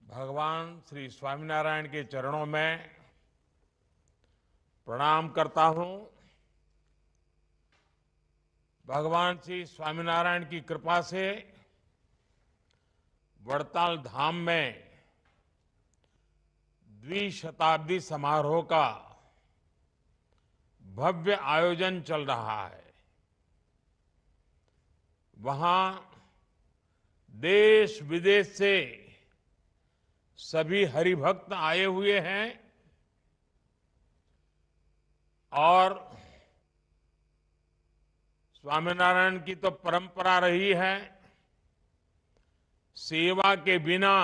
भगवान श्री स्वामीनारायण के चरणों में प्रणाम करता हूं। भगवान श्री स्वामीनारायण की कृपा से वड़ताल धाम में द्विशताब्दी समारोह का भव्य आयोजन चल रहा है। वहां देश विदेश से सभी हरिभक्त आए हुए हैं और स्वामीनारायण की तो परंपरा रही है, सेवा के बिना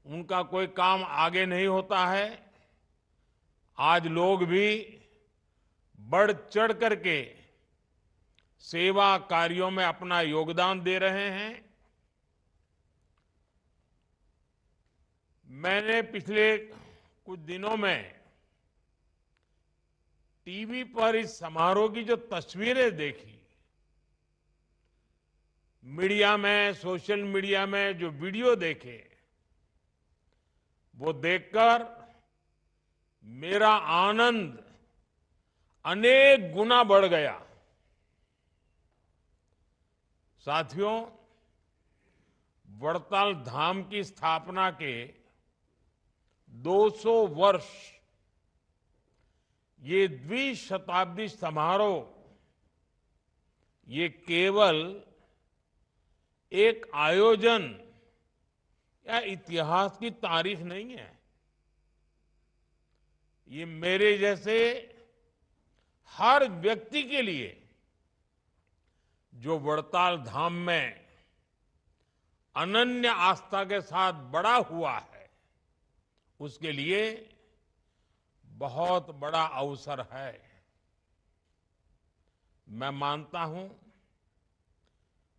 उनका कोई काम आगे नहीं होता है। आज लोग भी बढ़ चढ़ करके सेवा कार्यों में अपना योगदान दे रहे हैं। मैंने पिछले कुछ दिनों में टीवी पर इस समारोह की जो तस्वीरें देखी, मीडिया में, सोशल मीडिया में जो वीडियो देखे, वो देखकर मेरा आनंद अनेक गुना बढ़ गया। साथियों, वड़ताल धाम की स्थापना के 200 वर्ष ये द्विशताब्दी समारोह ये केवल एक आयोजन या इतिहास की तारीख नहीं है। ये मेरे जैसे हर व्यक्ति के लिए जो वड़ताल धाम में अनन्य आस्था के साथ बड़ा हुआ है, उसके लिए बहुत बड़ा अवसर है। मैं मानता हूं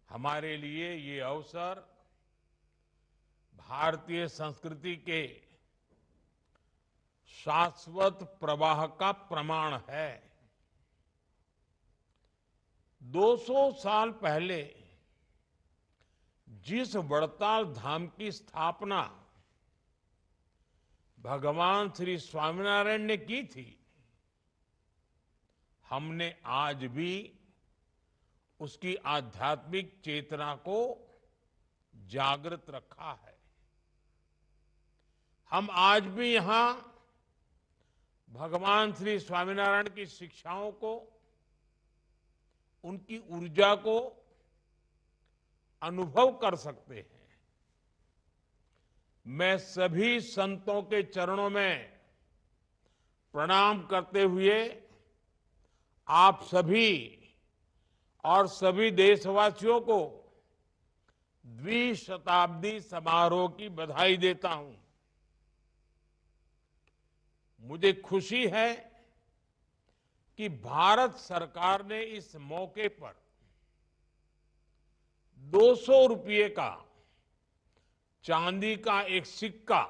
हमारे लिए ये अवसर भारतीय संस्कृति के शाश्वत प्रवाह का प्रमाण है। 200 साल पहले जिस वड़ताल धाम की स्थापना भगवान श्री स्वामीनारायण ने की थी, हमने आज भी उसकी आध्यात्मिक चेतना को जागृत रखा है। हम आज भी यहां भगवान श्री स्वामीनारायण की शिक्षाओं को, उनकी ऊर्जा को अनुभव कर सकते हैं। मैं सभी संतों के चरणों में प्रणाम करते हुए आप सभी और सभी देशवासियों को द्विशताब्दी समारोह की बधाई देता हूं। मुझे खुशी है कि भारत सरकार ने इस मौके पर 200 रुपये का चांदी का एक सिक्का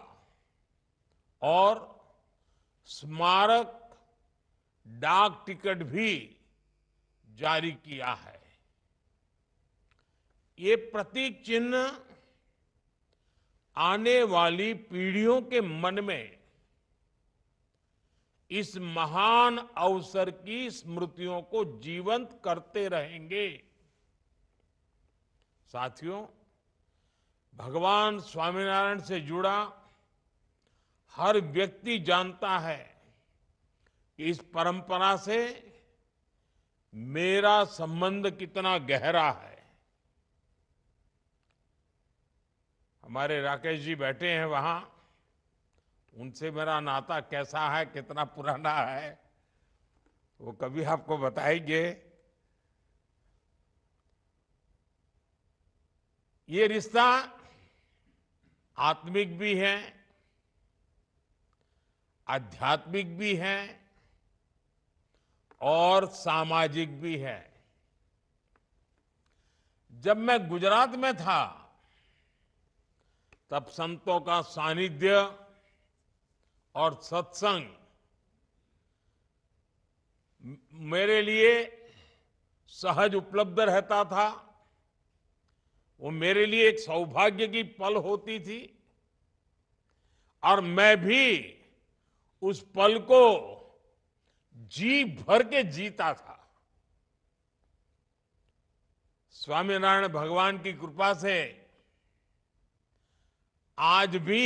और स्मारक डाक टिकट भी जारी किया है। ये प्रतीक चिन्ह आने वाली पीढ़ियों के मन में इस महान अवसर की स्मृतियों को जीवंत करते रहेंगे। साथियों, भगवान स्वामीनारायण से जुड़ा हर व्यक्ति जानता है कि इस परंपरा से मेरा संबंध कितना गहरा है। हमारे राकेश जी बैठे हैं वहां, उनसे मेरा नाता कैसा है, कितना पुराना है, वो कभी आपको बताएंगे। ये रिश्ता आत्मिक भी है, आध्यात्मिक भी है और सामाजिक भी है। जब मैं गुजरात में था, तब संतों का सानिध्य और सत्संग मेरे लिए सहज उपलब्ध रहता था। वो मेरे लिए एक सौभाग्य की पल होती थी और मैं भी उस पल को जी भर के जीता था। स्वामीनारायण भगवान की कृपा से आज भी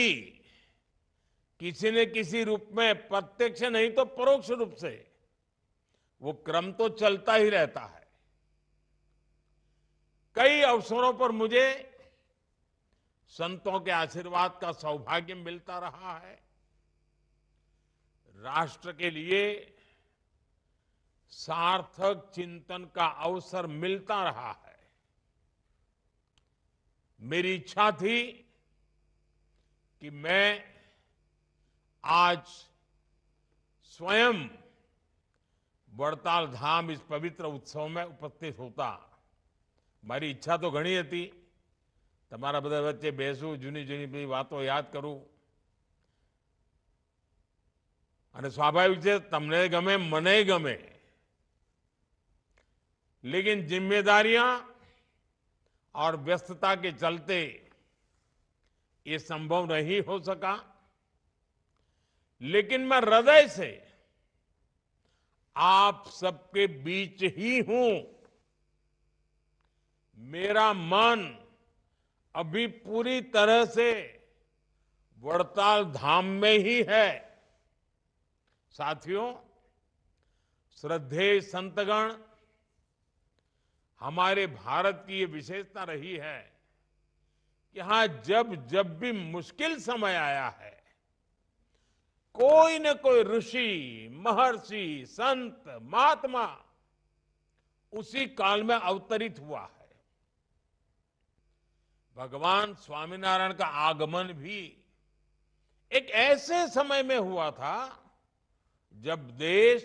किसी न किसी रूप में, प्रत्यक्ष नहीं तो परोक्ष रूप से, वो क्रम तो चलता ही रहता है। कई अवसरों पर मुझे संतों के आशीर्वाद का सौभाग्य मिलता रहा है। राष्ट्र के लिए सार्थक चिंतन का अवसर मिलता रहा है। मेरी इच्छा थी कि मैं आज स्वयं वड़ताल धाम इस पवित्र उत्सव में उपस्थित होता। મારી ઈચ્છા તો ઘણી હતી, તમારા બધા વચ્ચે બેસું, જૂની જૂની બધી વાતો યાદ કરું, અને સ્વાભાવિક છે તમને ગમે મને ગમે, लेकिन जिम्मेदारियां और व्यस्तता के चलते ये संभव नहीं हो सका। लेकिन मैं हृदय से आप सबके बीच ही हूं। मेरा मन अभी पूरी तरह से वड़ताल धाम में ही है। साथियों, श्रद्धेय संतगण, हमारे भारत की ये विशेषता रही है कि यहां जब जब भी मुश्किल समय आया है, कोई न कोई ऋषि, महर्षि, संत, महात्मा उसी काल में अवतरित हुआ है। भगवान स्वामीनारायण का आगमन भी एक ऐसे समय में हुआ था जब देश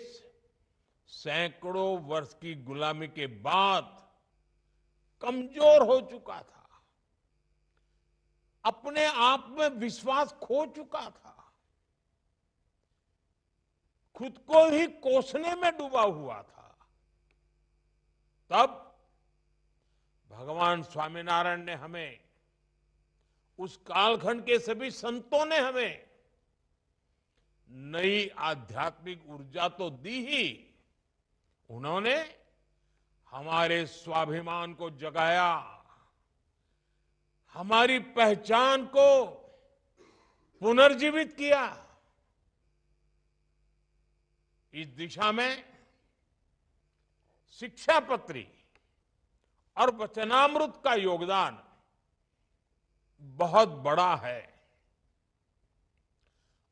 सैकड़ों वर्ष की गुलामी के बाद कमजोर हो चुका था, अपने आप में विश्वास खो चुका था, खुद को ही कोसने में डूबा हुआ था। तब भगवान स्वामीनारायण ने हमें, उस कालखंड के सभी संतों ने हमें नई आध्यात्मिक ऊर्जा तो दी ही, उन्होंने हमारे स्वाभिमान को जगाया, हमारी पहचान को पुनर्जीवित किया। इस दिशा में शिक्षापत्री और वचनामृत का योगदान बहुत बड़ा है।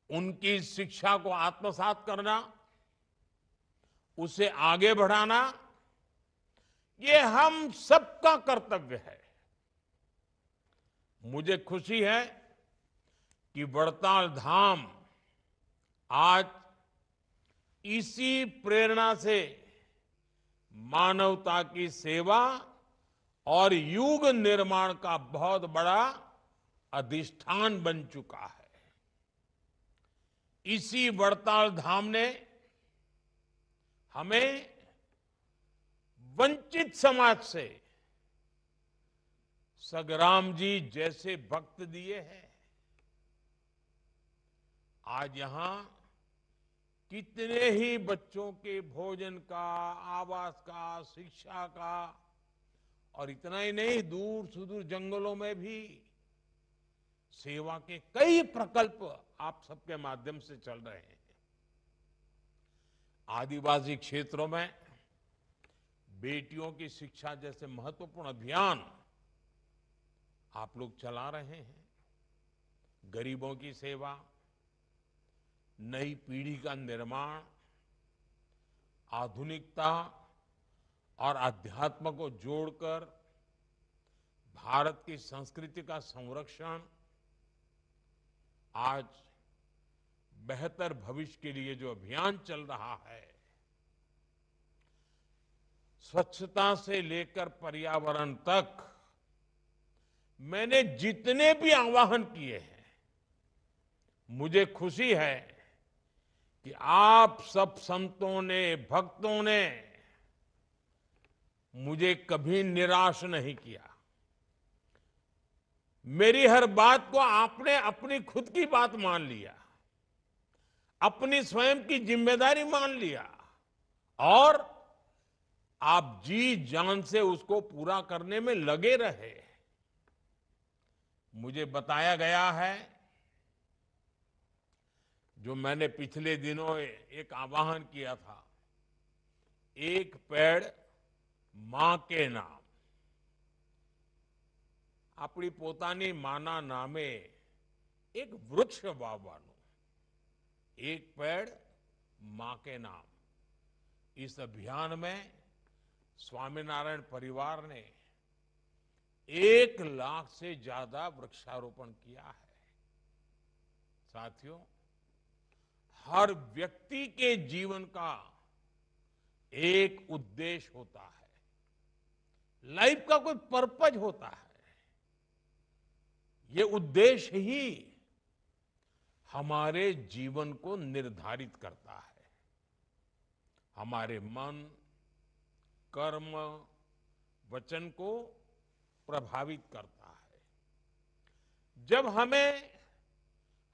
उनकी शिक्षा को आत्मसात करना, उसे आगे बढ़ाना, ये हम सबका कर्तव्य है। मुझे खुशी है कि वड़ताल धाम आज इसी प्रेरणा से मानवता की सेवा और युग निर्माण का बहुत बड़ा अधिष्ठान बन चुका है। इसी वड़ताल धाम ने हमें वंचित समाज से सगराम जी जैसे भक्त दिए हैं। आज यहां कितने ही बच्चों के भोजन का, आवास का, शिक्षा का, और इतना ही नहीं, दूर सुदूर जंगलों में भी सेवा के कई प्रकल्प आप सबके माध्यम से चल रहे हैं। आदिवासी क्षेत्रों में बेटियों की शिक्षा जैसे महत्वपूर्ण अभियान आप लोग चला रहे हैं। गरीबों की सेवा, नई पीढ़ी का निर्माण, आधुनिकता और अध्यात्म को जोड़कर भारत की संस्कृति का संरक्षण, आज बेहतर भविष्य के लिए जो अभियान चल रहा है, स्वच्छता से लेकर पर्यावरण तक, मैंने जितने भी आह्वान किए हैं, मुझे खुशी है कि आप सब संतों ने, भक्तों ने मुझे कभी निराश नहीं किया। मेरी हर बात को आपने अपनी खुद की बात मान लिया, अपनी स्वयं की जिम्मेदारी मान लिया और आप जी जान से उसको पूरा करने में लगे रहे। मुझे बताया गया है, जो मैंने पिछले दिनों एक आह्वान किया था, एक पेड़ मां के नाम। अपनी પોતાની માના નામે एक वृक्ष वावવાનું, एक पेड़ मां के नाम। इस अभियान में स्वामीनारायण परिवार ने 1 लाख से ज्यादा वृक्षारोपण किया है। साथियों, हर व्यक्ति के जीवन का एक उद्देश्य होता है, लाइफ का कोई पर्पज होता है। ये उद्देश्य ही हमारे जीवन को निर्धारित करता है, हमारे मन, कर्म, वचन को प्रभावित करता है। जब हमें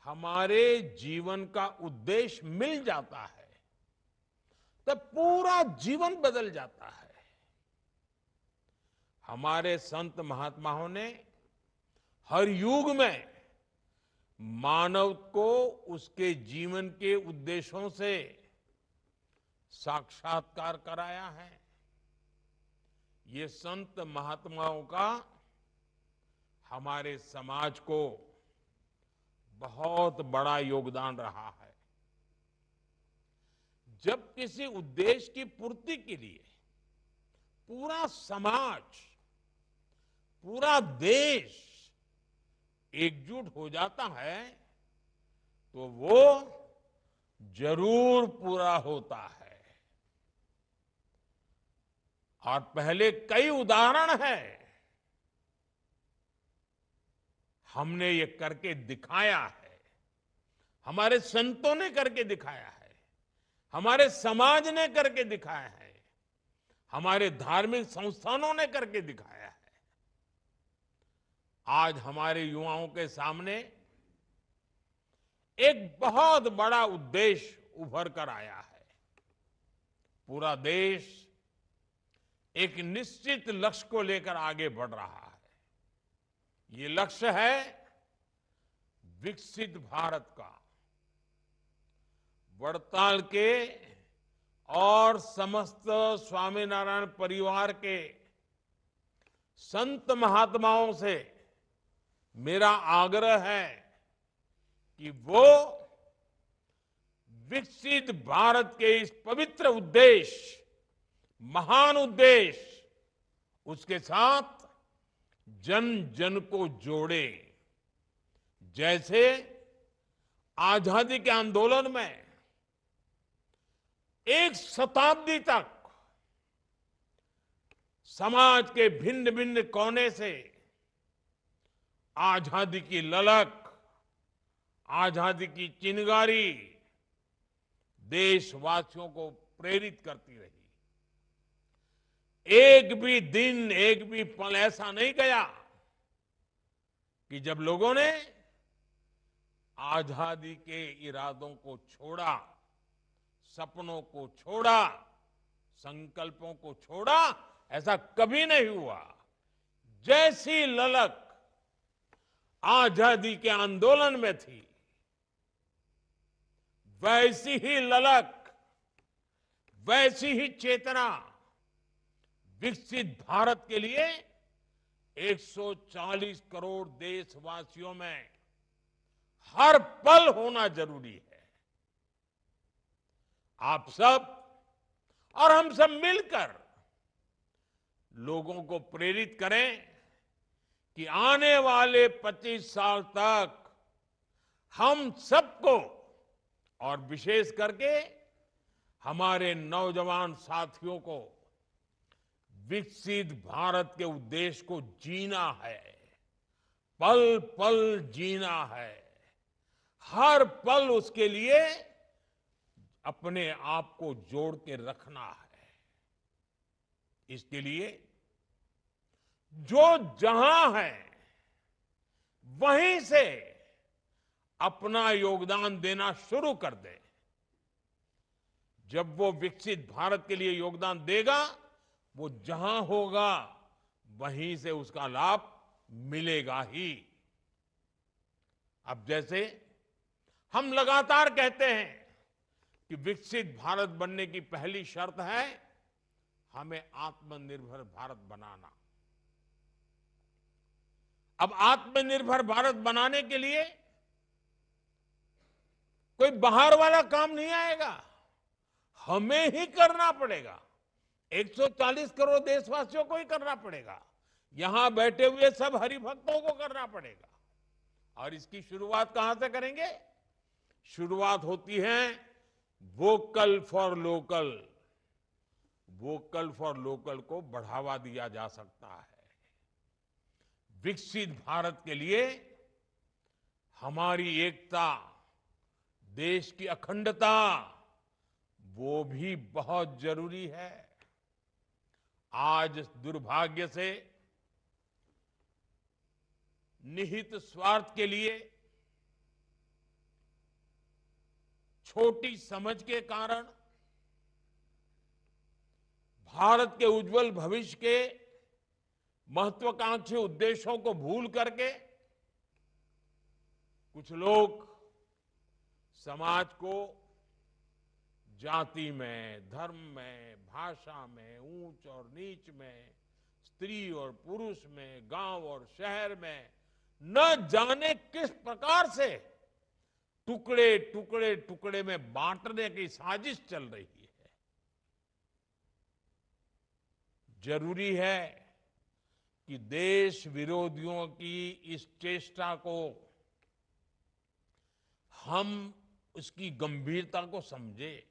हमारे जीवन का उद्देश्य मिल जाता है, तब पूरा जीवन बदल जाता है। हमारे संत महात्माओं ने हर युग में मानव को उसके जीवन के उद्देश्यों से साक्षात्कार कराया है। ये संत महात्माओं का हमारे समाज को बहुत बड़ा योगदान रहा है। जब किसी उद्देश्य की पूर्ति के लिए पूरा समाज, पूरा देश एकजुट हो जाता है, तो वो जरूर पूरा होता है। और पहले कई उदाहरण हैं, हमने ये करके दिखाया है, हमारे संतों ने करके दिखाया है, हमारे समाज ने करके दिखाया है, हमारे धार्मिक संस्थानों ने करके दिखाया है। आज हमारे युवाओं के सामने एक बहुत बड़ा उद्देश्य उभर कर आया है। पूरा देश एक निश्चित लक्ष्य को लेकर आगे बढ़ रहा है। ये लक्ष्य है विकसित भारत का। वड़ताल के और समस्त स्वामीनारायण परिवार के संत महात्माओं से मेरा आग्रह है कि वो विकसित भारत के इस पवित्र उद्देश्य, महान उद्देश्य, उसके साथ जन जन को जोड़े। जैसे आजादी के आंदोलन में 1 शताब्दी तक समाज के भिन्न भिन्न कोने से आजादी की ललक, आजादी की चिंगारी देशवासियों को प्रेरित करती रही। एक भी दिन, एक भी पल ऐसा नहीं गया कि जब लोगों ने आजादी के इरादों को छोड़ा, सपनों को छोड़ा, संकल्पों को छोड़ा। ऐसा कभी नहीं हुआ। जैसी ललक आजादी के आंदोलन में थी, वैसी ही ललक, वैसी ही चेतना विकसित भारत के लिए 140 करोड़ देशवासियों में हर पल होना जरूरी है। आप सब और हम सब मिलकर लोगों को प्रेरित करें कि आने वाले 25 साल तक हम सबको, और विशेष करके हमारे नौजवान साथियों को, विकसित भारत के उद्देश्य को जीना है, पल पल जीना है। हर पल उसके लिए अपने आप को जोड़ के रखना है। इसके लिए जो जहां है, वहीं से अपना योगदान देना शुरू कर दे। जब वो विकसित भारत के लिए योगदान देगा, वो जहां होगा वहीं से उसका लाभ मिलेगा ही। अब जैसे हम लगातार कहते हैं कि विकसित भारत बनने की पहली शर्त है हमें आत्मनिर्भर भारत बनाना। अब आत्मनिर्भर भारत बनाने के लिए कोई बाहर वाला काम नहीं आएगा, हमें ही करना पड़ेगा। 140 करोड़ देशवासियों को ही करना पड़ेगा, यहां बैठे हुए सब हरिभक्तों को करना पड़ेगा। और इसकी शुरुआत कहां से करेंगे? शुरुआत होती है vocal for local. Vocal for local को बढ़ावा दिया जा सकता है। विकसित भारत के लिए हमारी एकता, देश की अखंडता, वो भी बहुत जरूरी है। आज दुर्भाग्य से निहित स्वार्थ के लिए, छोटी समझ के कारण, भारत के उज्जवल भविष्य के महत्वाकांक्षी उद्देश्यों को भूल करके कुछ लोग समाज को जाति में, धर्म में, भाषा में, ऊंच और नीच में, स्त्री और पुरुष में, गांव और शहर में न जाने किस प्रकार से टुकड़े टुकड़े टुकड़े में बांटने की साजिश चल रही है। जरूरी है कि देश विरोधियों की इस चेष्टा को हम उसकी गंभीरता को समझें,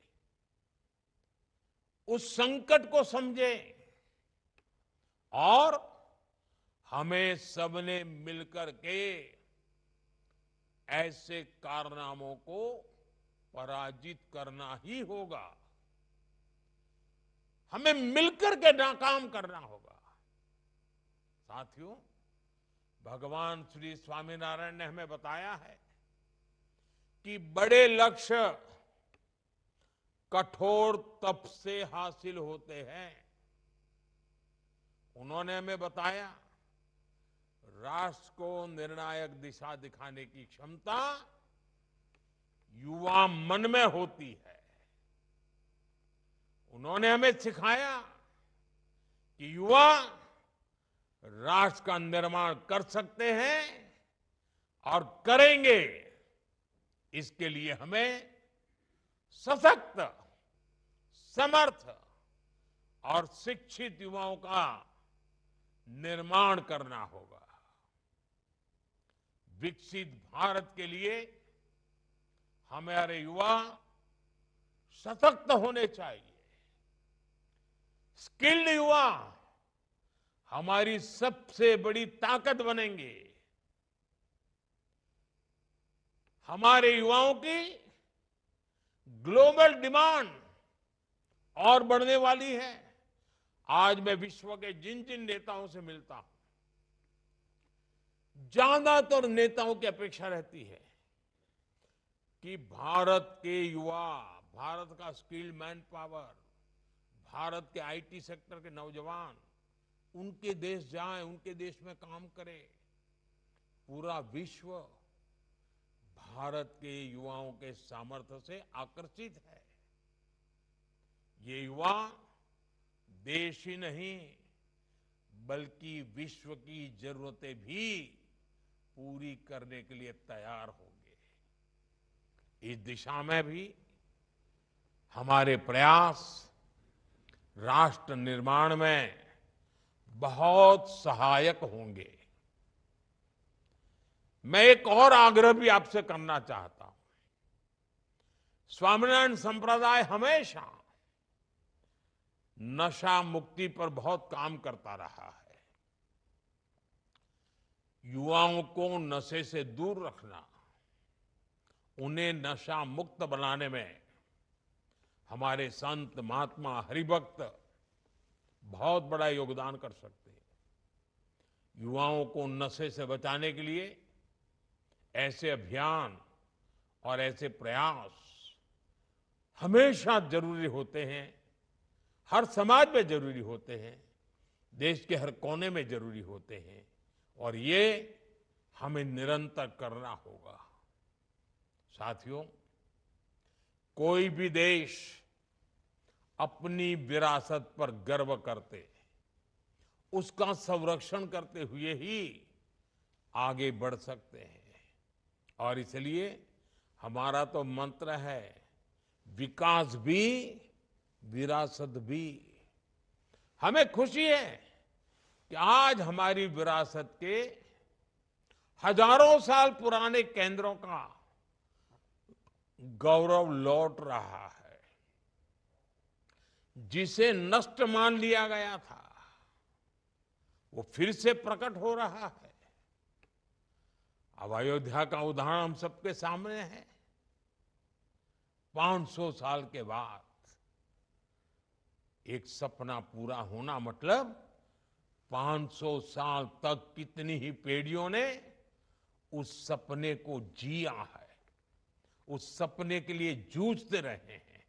उस संकट को समझें और हमें सबने मिलकर के ऐसे कारनामों को पराजित करना ही होगा। हमें मिलकर के नाकाम करना होगा। साथियों, भगवान श्री स्वामीनारायण ने हमें बताया है कि बड़े लक्ष्य कठोर तप से हासिल होते हैं। उन्होंने हमें बताया राष्ट्र को निर्णायक दिशा दिखाने की क्षमता युवा मन में होती है। उन्होंने हमें सिखाया कि युवा राष्ट्र का निर्माण कर सकते हैं और करेंगे। इसके लिए हमें सशक्त, समर्थ और शिक्षित युवाओं का निर्माण करना होगा। विकसित भारत के लिए हमारे युवा सशक्त होने चाहिए। स्किल्ड युवा हमारी सबसे बड़ी ताकत बनेंगे। हमारे युवाओं की ग्लोबल डिमांड और बढ़ने वाली है। आज मैं विश्व के जिन जिन नेताओं से मिलता हूं, ज्यादातर नेताओं की अपेक्षा रहती है कि भारत के युवा, भारत का स्किल्ड मैन पावर, भारत के आईटी सेक्टर के नौजवान उनके देश जाएं, उनके देश में काम करें। पूरा विश्व भारत के युवाओं के सामर्थ्य से आकर्षित है। ये युवा देश ही नहीं बल्कि विश्व की जरूरतें भी पूरी करने के लिए तैयार होंगे। इस दिशा में भी हमारे प्रयास राष्ट्र निर्माण में बहुत सहायक होंगे। मैं एक और आग्रह भी आपसे करना चाहता हूं। स्वामीनारायण संप्रदाय हमेशा नशा मुक्ति पर बहुत काम करता रहा है। युवाओं को नशे से दूर रखना, उन्हें नशा मुक्त बनाने में हमारे संत, महात्मा, हरिभक्त बहुत बड़ा योगदान कर सकते हैं। युवाओं को नशे से बचाने के लिए ऐसे अभियान और ऐसे प्रयास हमेशा जरूरी होते हैं, हर समाज में जरूरी होते हैं, देश के हर कोने में जरूरी होते हैं और ये हमें निरंतर करना होगा। साथियों, कोई भी देश अपनी विरासत पर गर्व करते, उसका संरक्षण करते हुए ही आगे बढ़ सकते हैं। और इसलिए हमारा तो मंत्र है, विकास भी विरासत भी। हमें खुशी है कि आज हमारी विरासत के हजारों साल पुराने केंद्रों का गौरव लौट रहा है। जिसे नष्ट मान लिया गया था वो फिर से प्रकट हो रहा है। अब अयोध्या का उदाहरण हम सबके सामने है। 500 साल के बाद एक सपना पूरा होना मतलब 500 साल तक कितनी ही पीढ़ियों ने उस सपने को जिया है, उस सपने के लिए जूझते रहे हैं,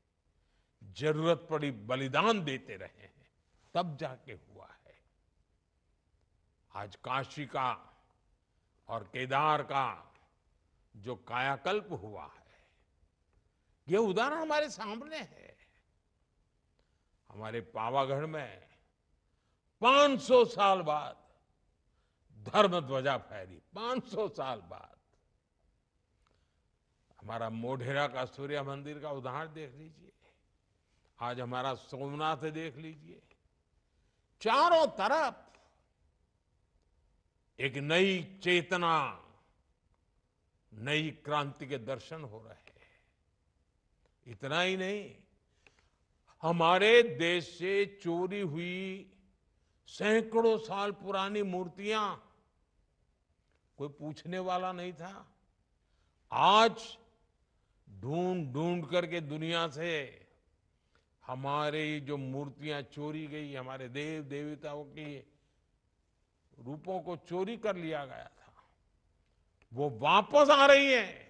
जरूरत पड़ी बलिदान देते रहे हैं, तब जाके हुआ है। आज काशी का और केदार का जो कायाकल्प हुआ है, ये उदाहरण हमारे सामने है। हमारे पावागढ़ में 500 साल बाद धर्म ध्वजा फहरी, 500 साल बाद। हमारा मोढेरा का सूर्य मंदिर का उदाहरण देख लीजिए, आज हमारा सोमनाथ देख लीजिए। चारों तरफ एक नई चेतना, नई क्रांति के दर्शन हो रहे हैं। इतना ही नहीं, हमारे देश से चोरी हुई सैकड़ों साल पुरानी मूर्तियां कोई पूछने वाला नहीं था। आज ढूंढ ढूंढ करके दुनिया से हमारी जो मूर्तियां चोरी गई, हमारे देव देवताओं के रूपों को चोरी कर लिया गया था, वो वापस आ रही है,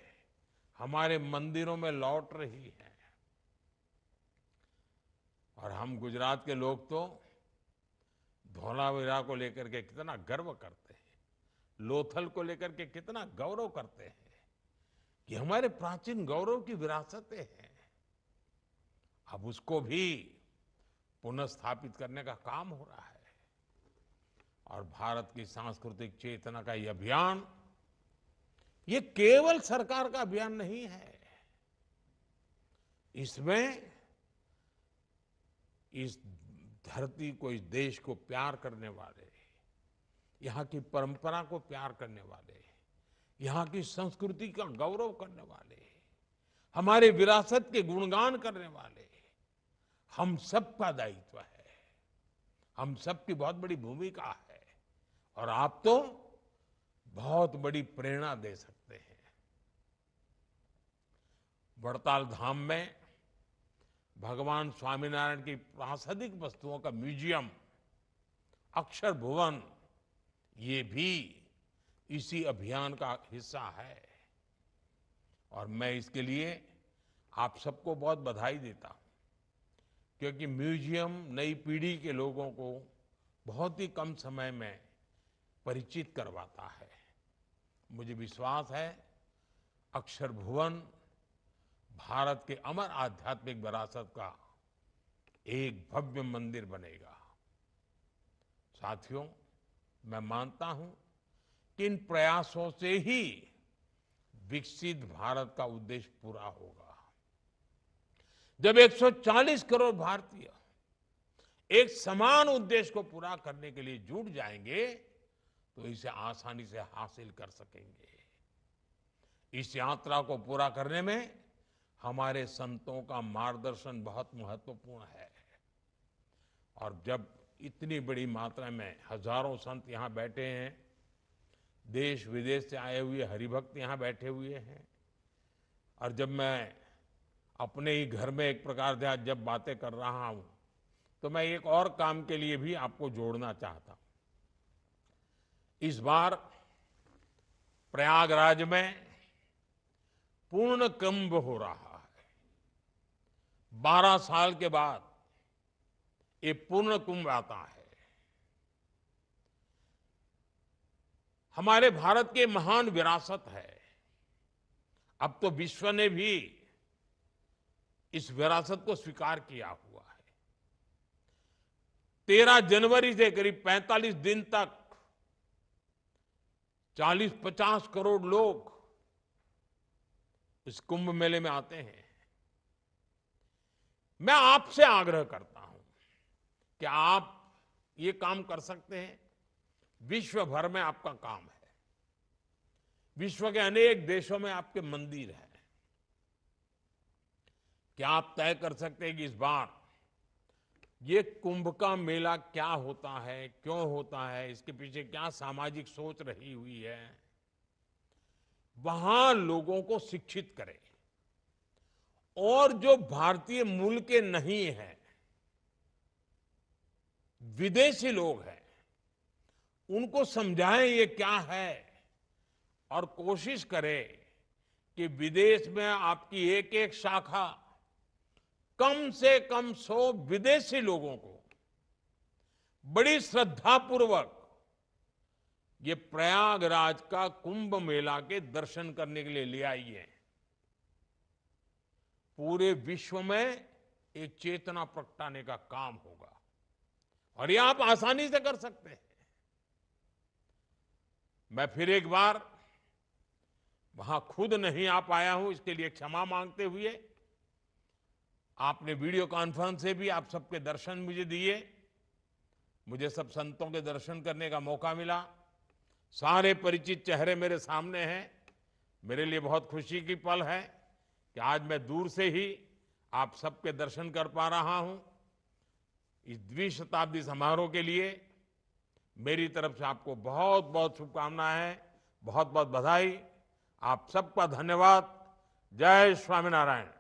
हमारे मंदिरों में लौट रही है। और हम गुजरात के लोग तो धौलावीरा को लेकर के कितना गर्व करते हैं, लोथल को लेकर के कितना गौरव करते हैं कि हमारे प्राचीन गौरव की विरासतें हैं। अब उसको भी पुनर्स्थापित करने का काम हो रहा है। और भारत की सांस्कृतिक चेतना का ये अभियान, ये केवल सरकार का अभियान नहीं है। इसमें इस धरती को, इस देश को प्यार करने वाले, यहाँ की परंपरा को प्यार करने वाले, यहाँ की संस्कृति का गौरव करने वाले, हमारे विरासत के गुणगान करने वाले, हम सबका दायित्व है, हम सबकी बहुत बड़ी भूमिका है। और आप तो बहुत बड़ी प्रेरणा दे सकते हैं। वड़ताल धाम में भगवान स्वामीनारायण की प्रासादिक वस्तुओं का म्यूजियम अक्षर भुवन, ये भी इसी अभियान का हिस्सा है। और मैं इसके लिए आप सबको बहुत बधाई देता हूं, क्योंकि म्यूजियम नई पीढ़ी के लोगों को बहुत ही कम समय में परिचित करवाता है। मुझे विश्वास है अक्षर भुवन भारत के अमर आध्यात्मिक विरासत का एक भव्य मंदिर बनेगा। साथियों, मैं मानता हूं कि इन प्रयासों से ही विकसित भारत का उद्देश्य पूरा होगा। जब 140 करोड़ भारतीय एक समान उद्देश्य को पूरा करने के लिए जुट जाएंगे तो इसे आसानी से हासिल कर सकेंगे। इस यात्रा को पूरा करने में हमारे संतों का मार्गदर्शन बहुत महत्वपूर्ण है। और जब इतनी बड़ी मात्रा में हजारों संत यहाँ बैठे हैं, देश विदेश से आए हुए हरिभक्त यहाँ बैठे हुए हैं, और जब मैं अपने ही घर में एक प्रकार से आज जब बातें कर रहा हूं, तो मैं एक और काम के लिए भी आपको जोड़ना चाहता हूं। इस बार प्रयागराज में पूर्ण कुंभ हो रहा है। 12 साल के बाद ये पूर्ण कुंभ आता है। हमारे भारत की महान विरासत है। अब तो विश्व ने भी इस विरासत को स्वीकार किया हुआ है। 13 जनवरी से करीब 45 दिन तक 40-50 करोड़ लोग इस कुंभ मेले में आते हैं। मैं आपसे आग्रह करता हूं कि आप ये काम कर सकते हैं। विश्व भर में आपका काम है। विश्व के अनेक देशों में आपके मंदिर हैं। क्या आप तय कर सकते हैं कि इस बार ये कुंभ का मेला क्या होता है, क्यों होता है, इसके पीछे क्या सामाजिक सोच रही हुई है, वहां लोगों को शिक्षित करें। और जो भारतीय मूल के नहीं है, विदेशी लोग हैं, उनको समझाएं ये क्या है और कोशिश करें कि विदेश में आपकी एक एक शाखा कम से कम 100 विदेशी लोगों को बड़ी श्रद्धापूर्वक ये प्रयागराज का कुंभ मेला के दर्शन करने के लिए ले आइए। पूरे विश्व में एक चेतना प्रगटाने का काम होगा और ये आप आसानी से कर सकते हैं। मैं फिर एक बार वहां खुद नहीं आ पाया हूं, इसके लिए क्षमा मांगते हुए आपने वीडियो कॉन्फ्रेंस से भी आप सबके दर्शन मुझे दिए। मुझे सब संतों के दर्शन करने का मौका मिला। सारे परिचित चेहरे मेरे सामने हैं। मेरे लिए बहुत खुशी की पल है कि आज मैं दूर से ही आप सबके दर्शन कर पा रहा हूं। इस द्विशताब्दी समारोह के लिए मेरी तरफ से आपको बहुत बहुत शुभकामनाएं, बहुत बहुत बधाई। आप सबका धन्यवाद। जय स्वामीनारायण।